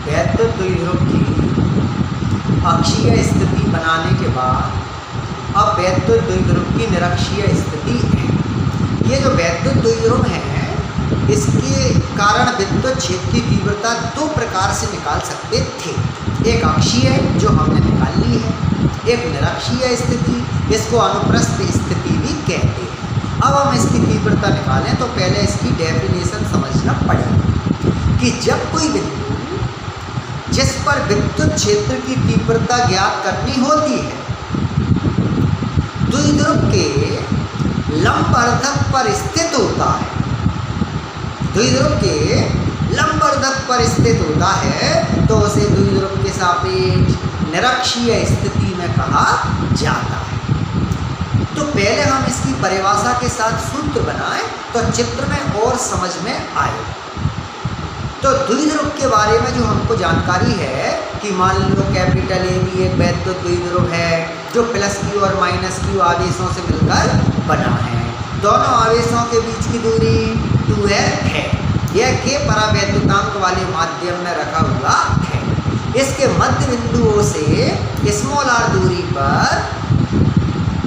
वैद्युत द्विध्रुव की अक्षीय स्थिति बनाने के बाद अब वैद्युत द्विध्रुव की निरक्षीय स्थिति है। ये जो वैद्युत द्विध्रुव है इसके कारण विद्युत क्षेत्र की तीव्रता दो प्रकार से निकाल सकते थे। एक अक्षीय जो हमने निकाल ली है, एक निरक्षीय स्थिति, इसको अनुप्रस्थ स्थिति भी कहते हैं। अब हम इसकी तीव्रता निकालें तो पहले इसकी डेफिनेशन समझना पड़ेगा कि जब कोई बिंदु जिस पर विद्युत क्षेत्र की तीव्रता ज्ञात करनी होती है द्विध्रुव के लंबवर्धक पर स्थित होता है, द्विध्रुव के लंबवर्धक पर स्थित होता है तो उसे द्विध्रुव के सापेक्ष निरक्षीय स्थिति में कहा जाता है। तो पहले हम इसकी परिभाषा के साथ सूत्र बनाएं तो चित्र में और समझ में आए। तो द्विध्रुव के बारे में जो हमको जानकारी है कि मान लो कैपिटल ए भी एक वैद्युत द्विध्रुव है जो प्लस क्यू और माइनस क्यू आवेशों से मिलकर बना है। दोनों आवेशों के बीच की दूरी 2l है। यह के परावैद्युतांक वाले माध्यम में रखा हुआ है। इसके मध्य बिंदुओं से स्मॉल r दूरी पर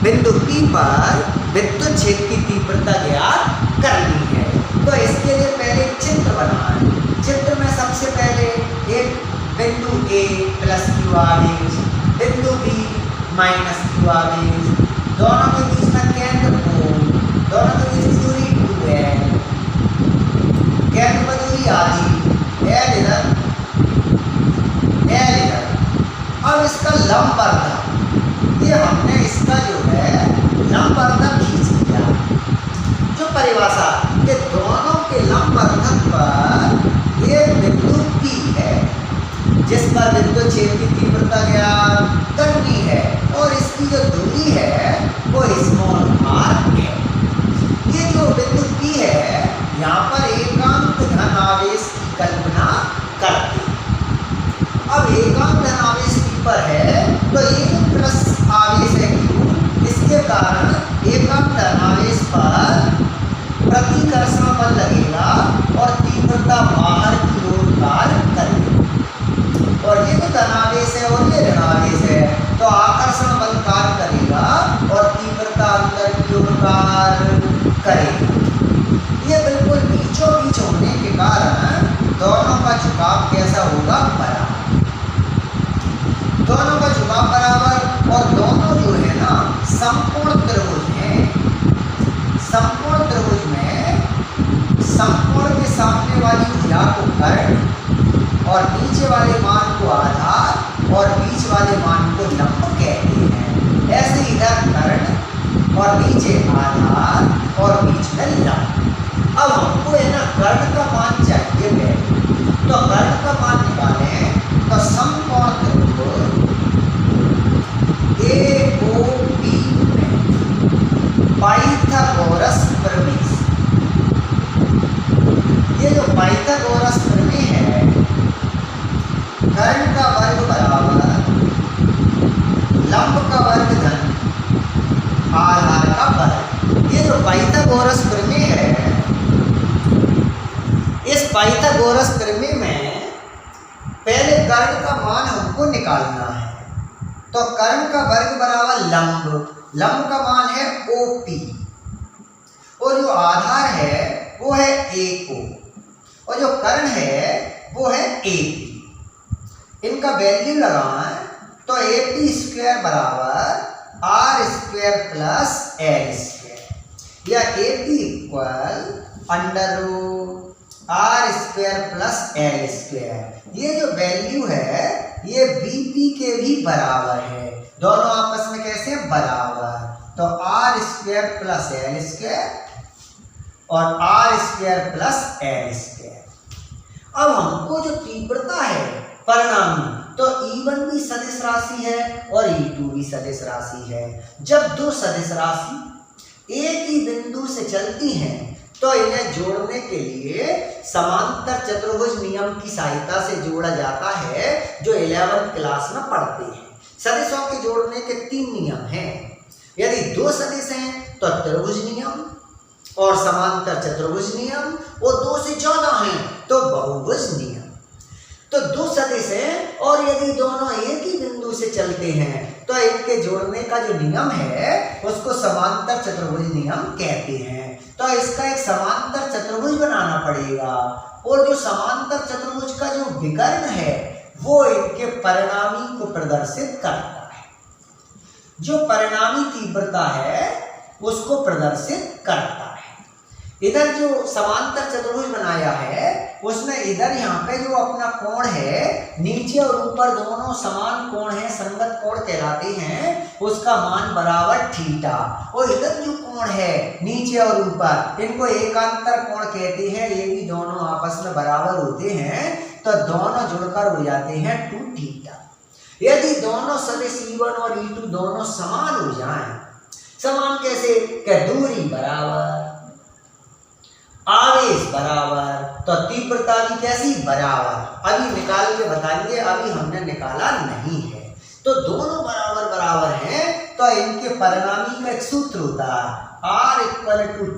बिंदु P पर विद्युत क्षेत्र की तीव्रता ज्ञात करनी है। तो इसके लिए पहले चित्र बनाएं। चित्र में सबसे पहले एक बिंदु A प्लस क्यू आवेश, बिंदु B माइनस क्यू आवेश, दोनों के बीच में केंद्र O, दोनों के बीच की दूरी 2l, केंद्र पर दूरी आधी, l इधर, l इधर। अब इसका लंबवर्धक, ये हमने इसका जो है लंबवर्धक खींच लिया। जो परिभाषा के दोनों के लंबवर्धक पर एक बिंदु P है जिस पर विद्युत क्षेत्र की तीव्रता ज्ञात करनी है और इसकी जो दूरी है वो स्मॉल r है। ये जो बिंदु P है यहाँ पर एकांक धन आवेश की कल्पना करते हैं। अब एकांक धन आवेश P पर है तो ये प्लस आवेश है Q, इसके कारण एकांक धन आवेश पर प्रतिकर्षण बल लगेगा और तीव्रता बाहर की ओर कार्य करेगी। और ये जो धनावेश है और ये ऋणावेश है तो आकर्षण बल कार्य करेगा और तीव्रता अंदर की ओर कार्य करेगी। ये बिल्कुल बीचों बीच होने के कारण दोनों का झुकाव कैसा होगा? बराबर। दोनों का झुकाव बराबर और दोनों जो है ना संपूर्ण त्रिभुज हैं। संपूर्ण त्रिभुज में संपूर्ण के सामने वाली भुजा को कर्ण और नीचे वाले मान को आधार और बीच वाले मान को लंब कहते हैं। ऐसे इधर कर्ण और नीचे आधार और बीच में लंब। अब हमको है ना कर्ण का मान चाहिए पहले, तो कर्ण का मान निकालें तो समकोण त्रिभुज AOP में पाइथागोरस प्रमेय, ये जो पाइथागोरस प्रमेय है कर्ण का वर्ग बराबर लंब का वर्ग धन आधार का वर्ग। ये जो पाइथागोरस प्रमेय है इस पाइथागोरस प्रमेय में पहले कर्ण का मान हमको निकालना है। तो कर्ण का वर्ग बराबर लंब, लंब का मान है OP और जो आधार है वो है AO और जो कर्ण है वो है AP। इनका वैल्यू लगाएं तो AP स्क्वायर बराबर R square plus L square या AP equal under R square plus L square. ये जो वैल्यू है ये BP के भी बराबर है। दोनों आपस में कैसे हैं? बराबर। तो R square plus L square और R square plus L square. अब हमको जो तीव्रता है परिणामी तो E1 भी सदिश राशि है और E2 भी सदिश राशि है। जब दो सदिश राशि एक ही बिंदु से चलती हैं तो इन्हें जोड़ने के लिए समांतर चतुर्भुज नियम की सहायता से जोड़ा जाता है जो 11th क्लास में पढ़ते हैं। सदिशों के जोड़ने के 3 नियम हैं। यदि दो सदिश हैं तो त्रिभुज नियम और समांतर चतुर्भुज नियम, और 2 से ज्यादा हैं तो बहुभुज नियम। तो दो सदिश हैं और यदि दोनों एक ही बिंदु से चलते हैं तो इनके जोड़ने का जो नियम है उसको समांतर चतुर्भुज नियम कहते हैं। तो इसका एक समांतर चतुर्भुज बनाना पड़ेगा और जो समांतर चतुर्भुज का जो विकर्ण है वो इनके परिणामी को प्रदर्शित करता है। जो परिणामी तीव्रता है उसको प्रदर्शित करता है। इधर जो समांतर चतुर्भुज बनाया है उसमें इधर यहाँ पे जो अपना कोण है नीचे और ऊपर दोनों समान कोण है, संगत कोण कहलाते हैं, उसका मान बराबर थीटा। और इधर जो कोण है नीचे और ऊपर इनको एकांतर कोण कहते हैं। ये भी दोनों आपस में बराबर होते हैं तो दोनों जुड़कर हो जाते हैं 2 थीटा। यदि दोनों सदिश E1 और E2 दोनों समान हो जाएं, समान कैसे कि दूरी बराबर, आवेश बराबर, तो तीव्रता भी कैसी बराबर। अभी निकाल के बताएंगे, अभी हमने निकाला नहीं है। तो दोनों बराबर बराबर हैं तो इनके परिणामी का एक सूत्र होता है R =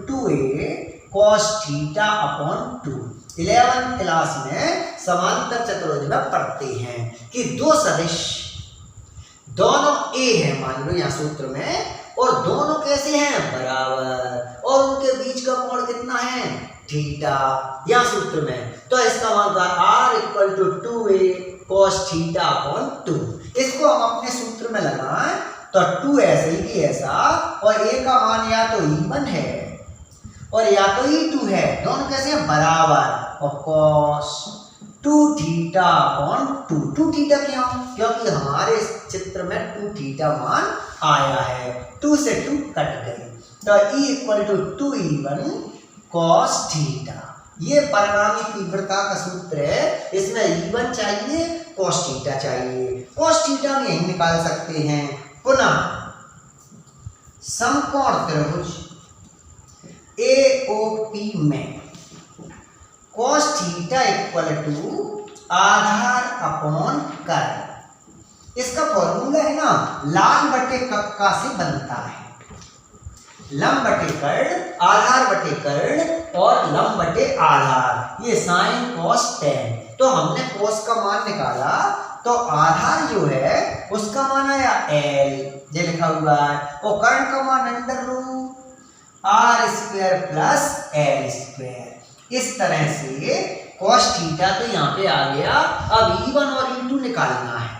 2a cos theta upon 2। 11th class में समांतर चतुर्भुज में पढ़ते हैं कि दो सदिश दोनों a है मान लो यहाँ सूत्र में, और दोनों कैसे हैं बराबर, और उनके बीच का कोण कितना है थीटा या सूत्र में। तो इसका मतलब R = 2a cos theta upon 2। इसको हम अपने सूत्र में लगाएं तो 2 ऐसे ही कि ऐसा, और a का मान या तो E1 है और या तो E2 है, दोनों कैसे हैं बराबर, और cos 2 थीटा अपॉन 2। 2 थीटा क्यों? क्योंकि हमारे इस चित्र में 2 थीटा मान आया है, 2 से 2 कट गए, तो E = 2E1 cos थीटा। ये परिणामी तीव्रता का सूत्र है। इसमें E1 चाहिए, cos थीटा चाहिए। cos थीटा में यही निकाल सकते हैं। पुनः समकोण त्रिभुज AOP में cos थीटा = आधार अपॉन कर्ल। इसका फॉर्मूला है ना लाल बटे कक्का से बनता है। लंब बटे कर्ण, आधार बटे कर्ण और लंब बटे आधार, ये साइन cos tan। तो हमने cos का मान निकाला तो आधार जो है उसका मान आया L, ये लिखा हुआ है, और कर्ण का मान √r² + L²। इस तरह से cos थीटा तो यहाँ पे आ गया। अब E1 और E2 निकालना है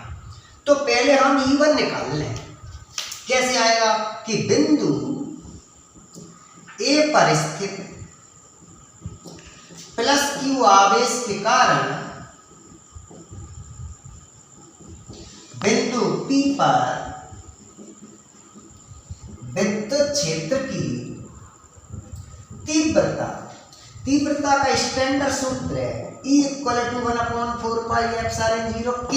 तो पहले हम E1 निकाल लें। कैसे आएगा कि बिंदु A पर स्थित +Q आवेश के कारण बिंदु P पर विद्युत क्षेत्र की तीव्रता का स्टैंडर्ड सूत्र है E = 1/4πε0 K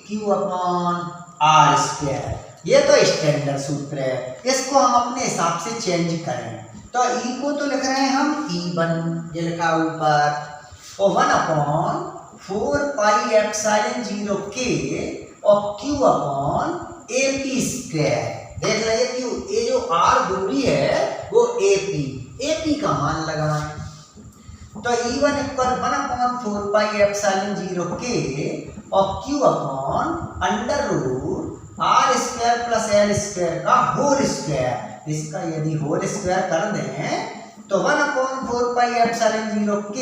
Q/r²। ये तो स्टैंडर्ड सूत्र है, इसको हम अपने हिसाब से चेंज करें तो E को तो लिख रहे हैं हम E1, ये लिखा ऊपर, और 1/4πε0 K और Q/AP²। देख लीजिए क्यों, ये जो R दूरी है वो AP का मान लगाएं तो E1 = 1/4πε0 K और Q/√r² + L² का इसका यदि होल स्क्वायर कर दें तो 1/4πε0 K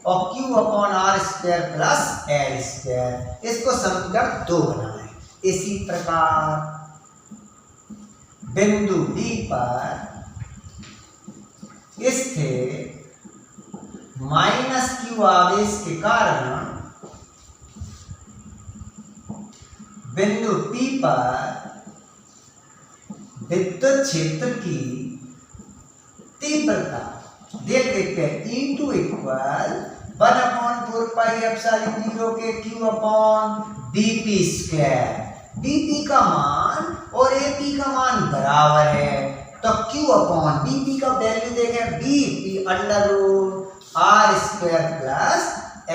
और Q/r² + L²। इसको समीकरण 2 बनाएं। इसी प्रकार बिंदु B पर स्थित -Q आवेश के कारण बिंदु P पर विद्युत क्षेत्र की तीव्रता देख देखते हैं E2 = 1/4πε0 के Q/BP²। BP का मान और AP का मान बराबर है तो Q/BP का वैल्यू देखें BP √r² +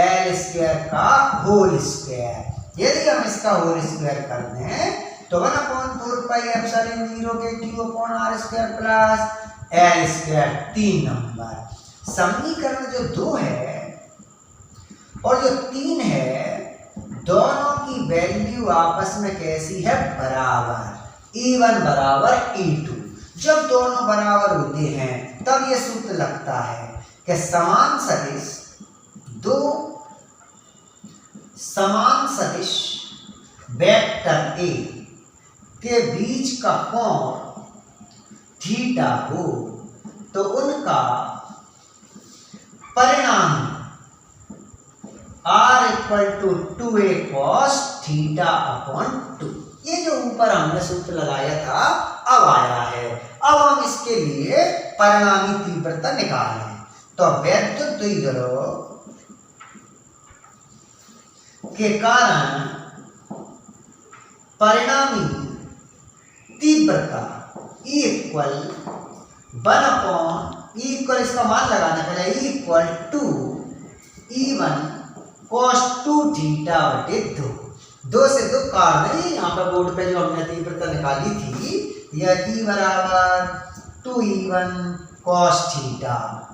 L² का होल स्क्वायर। यदि हम इसका होल स्क्वायर कर दें तो 1/4πε0 के Q/r² + L²। 3 नंबर समीकरण जो 2 है और जो 3 है दोनों की वैल्यू आपस में कैसी है, बराबर। E1 बराबर E2। जब दोनों बराबर होते हैं तब ये सूत्र लगता है कि समान सदिश, दो समान सदिश वेक्टर ए के बीच का कोण थीटा हो तो उनका परिणाम R = 2a cos θ/2। ये जो ऊपर हमने सूत्र लगाया था अब आया है। अब हम इसके लिए परिणामी तीव्रता निकालें। तो वैद्युत द्विध्रुव के कारण परिणामी तीव्रता E = इसका मान लगाना पहले, E = E1 cos 2θ/2। 2 से 2 काट दें। यहाँ पर बोर्ड पे जो हमने तीव्रता निकाली थी, यह E बराबर 2E1 cos θ।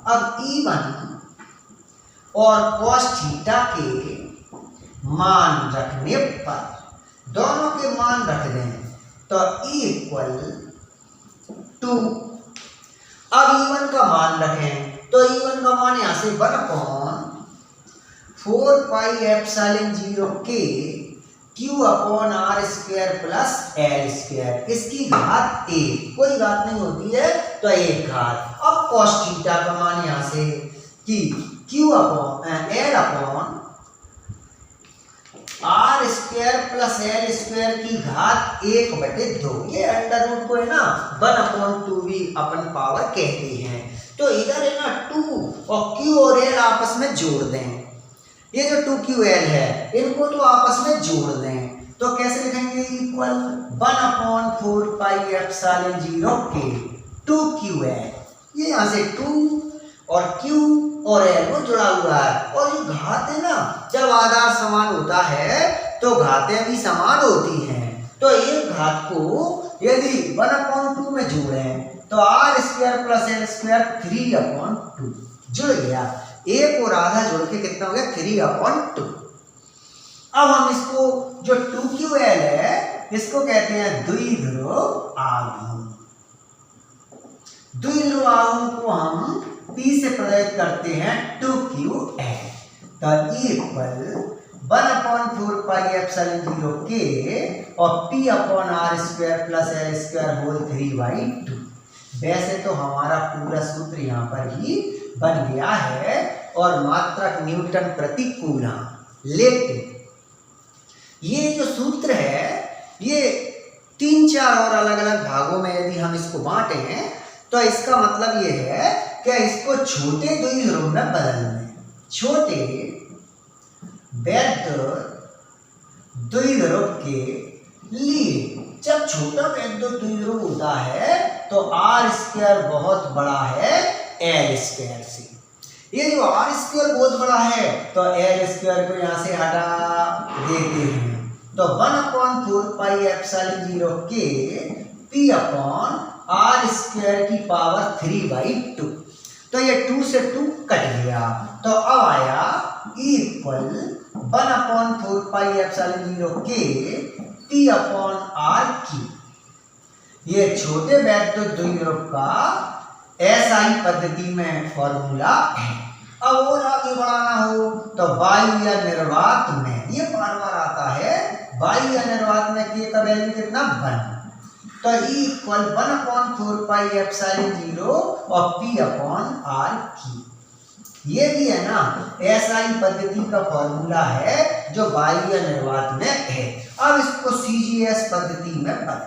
अब E1 और cos θ के मान रखने पर, दोनों के मान रख दें तो E = 2। अब E1 का मान रखें तो E1 का मान यहाँ से 1/4πε0K Q/R² + L²। इसकी घात 1, कोई घात नहीं होती है तो 1 घात। अब cos θ का मान यहाँ से कि Q/L/R² + L² की घात 1/2। ये अंडर रूट को है ना 1/2v अपन पावर कहते हैं। तो इधर है ना 2 और Q और L आपस में जोड़ दें। ये जो 2QL है इनको तो आपस में जोड़ दें तो कैसे लिखेंगे, = 1/4πε0K 2QL। ये यहाँ से 2 और Q और L वो जुड़ा हुआ है। और ये घात है ना, जब आधार समान होता है तो घातें भी समान होती हैं। तो एक घात को यदि 1/2 में जोड़ें तो R² + L² 3/2 जुड़ गया। एक और आधा जोड़ के कितना हो गया, 3/2। अब हम इसको जो 2QL है इसको कहते हैं द्विध्रुव आघूर्ण। द्विध्रुव आघूर्ण को हम P से प्रदर्शित करते हैं 2QL। तो E = 1/4πε0K और P/R² + L² 3/2। वैसे तो हमारा पूरा सूत्र यहाँ पर ही बन गया है और मात्रक न्यूटन प्रति कूलम। लेकिन ये जो सूत्र है ये 3-4 और अलग अलग भागों में यदि हम इसको बांटें तो इसका मतलब ये है कि इसको छोटे द्विध्रुव में बदलना। छोटे वैद्युत द्विध्रुव के लिए जब छोटा वैद्युत द्विध्रुव होता है तो R² बहुत बड़ा है L² से। ये जो R² बहुत बड़ा है तो L² को यहाँ से हटा देते हैं तो 1/4πε0K P/R² 3/2। तो ये 2 से 2 कट गया तो अब आया E = 1/4πε0K P/R3। ये छोटे वैद्युत द्विध्रुव का SI पद्धति में फॉर्मूला है। अब और आगे बढ़ाना हो तो वायु या निर्वात में, ये बार बार आता है, वायु या निर्वात में K का वैल्यू कितना 1। तो E = 1/4πε0 और P/R3। ये भी है ना SI पद्धति का फॉर्मूला है जो वायु या निर्वात में है। अब इसको CGS पद्धति में बदल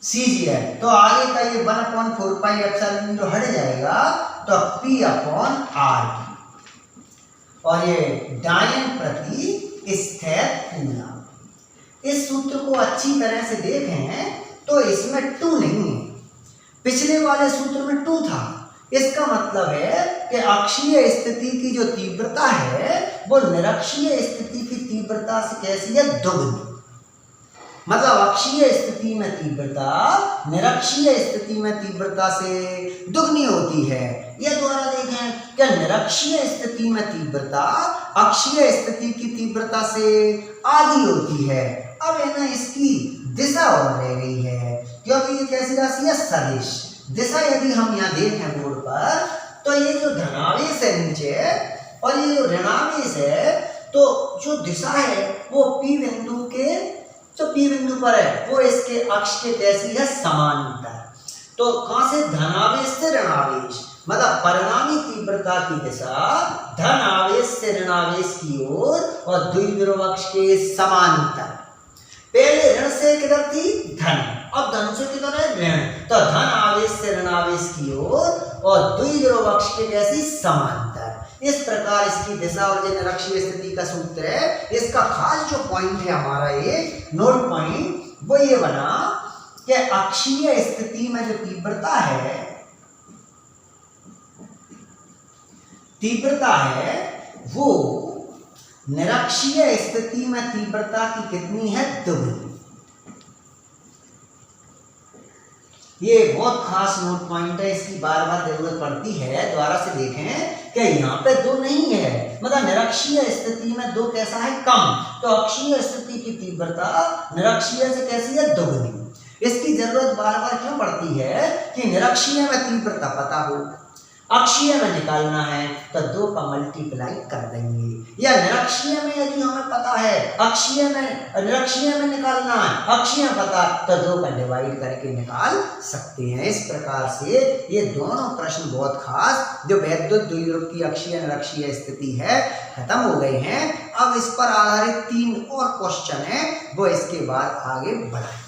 CGS तो आगे का ये 1/4πε0 हट जाएगा तो P/R और ये डायन प्रति स्थिर कूलम। इस सूत्र को अच्छी तरह से देखें तो इसमें 2 नहीं है, पिछले वाले सूत्र में 2 था। इसका मतलब है कि अक्षीय स्थिति की जो तीव्रता है वो निरक्षीय स्थिति की तीव्रता से कैसी है, दोगुनी। मतलब अक्षीय स्थिति में तीव्रता निरक्षीय स्थिति में तीव्रता से दुगनी होती है। ये द्वारा देखें कि निरक्षीय स्थिति में तीव्रता अक्षीय स्थिति की तीव्रता से आधी होती है। अब है ना इसकी दिशा और रह गई है, क्योंकि ये कैसी राशि है, सदिश। दिशा यदि हम यहाँ देखें बोर्ड पर, तो ये जो धनावेश है नीचे और ये जो ऋणावेश है, तो जो दिशा है वो P बिंदु के जो P बिंदु पर है वो इसके अक्ष के कैसी है, समांतर। तो कहां से, धनावेश से ऋणावेश, मतलब परिणामी तीव्रता की दिशा धन आवेश से ऋणावेश की ओर और द्विध्रुव अक्ष के समांतर। पहले ऋण से किधर थी, धन, अब धन से किधर है, ऋण। तो धन आवेश से ऋणावेश की ओर और द्विध्रुव अक्ष के कैसी, समांतर। इस प्रकार इसकी दिशा और जो निरक्षीय स्थिति का सूत्र है, इसका खास जो पॉइंट है हमारा ये नोट पॉइंट, वो ये बना कि अक्षीय स्थिति में जो तीव्रता है वो निरक्षीय स्थिति में तीव्रता की कितनी है, दुगनी। ये बहुत खास नोट पॉइंट है, इसकी बार बार जरूरत पड़ती है। दोबारा से देखें कि यहाँ पे दो नहीं है, मतलब निरक्षीय स्थिति में दो कैसा है, कम। तो अक्षीय स्थिति की तीव्रता निरक्षीय से कैसी है, दुगनी। इसकी जरूरत बार बार क्यों पड़ती है कि निरक्षीय में तीव्रता पता हो, अक्षीय में निकालना है तो 2 का मल्टीप्लाई कर देंगे, या निरक्षीय में यदि हमें पता है अक्षीय में निरक्षीय में निकालना है, अक्षीय पता तो 2 का डिवाइड करके निकाल सकते हैं। इस प्रकार से ये दोनों प्रश्न बहुत खास जो वैद्युत द्विध्रुव की अक्षीय निरक्षीय स्थिति है खत्म हो गए हैं। अब इस पर आधारित 3 और क्वेश्चन है, वो इसके बाद आगे बढ़ाएं।